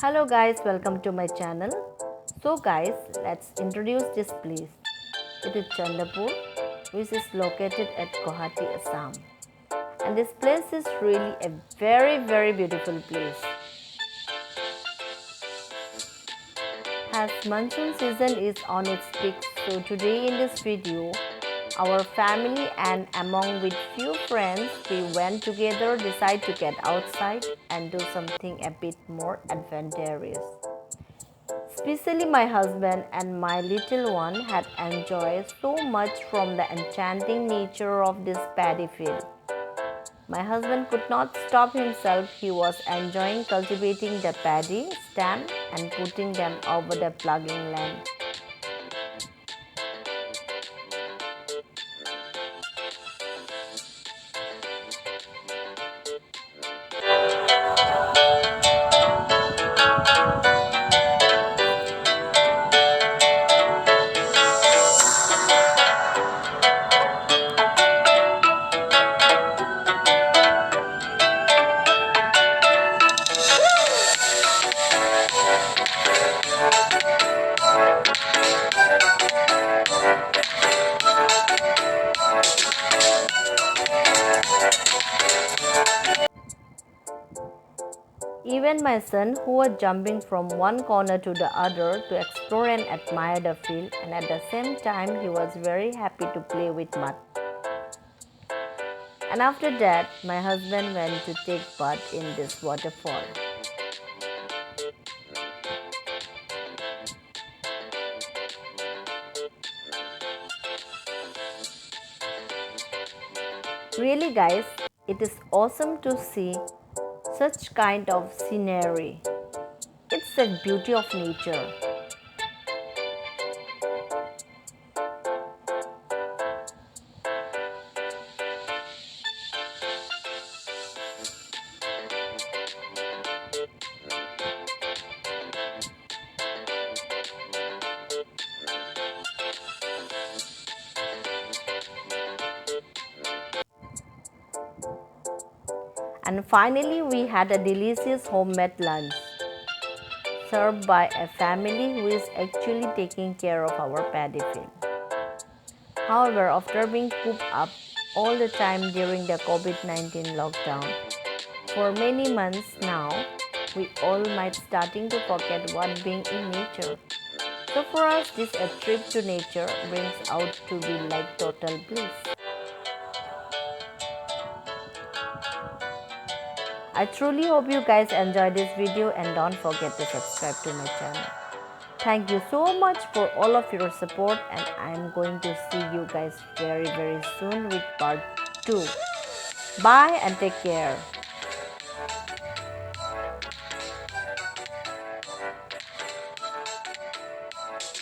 Hello guys, welcome to my channel. So guys, let's introduce this place. It is Chandrapur, which is located at Guwahati, Assam. And this place is really a very beautiful place. As monsoon season is on its peak, so today in this video, our family and among with few friends, we went together, decide to get outside and do something a bit more adventurous. Especially my husband and my little one had enjoyed so much from the enchanting nature of this paddy field. My husband could not stop himself. He was enjoying cultivating the paddy stem and putting them over the plugging land. Even my son, who was jumping from one corner to the other to explore and admire the field, and at the same time he was very happy to play with mud. And after that, my husband went to take part in this waterfall. Really guys, it is awesome to see such kind of scenery. It's the beauty of nature. And finally, we had a delicious homemade lunch served by a family who is actually taking care of our paddy field. However, after being cooped up all the time during the COVID-19 lockdown for many months now, we all might starting to forget what being in nature. So for us, this a trip to nature brings out to be like total bliss. I truly hope you guys enjoyed this video and don't forget to subscribe to my channel. Thank you so much for all of your support, and I am going to see you guys very soon with part 2. Bye and take care.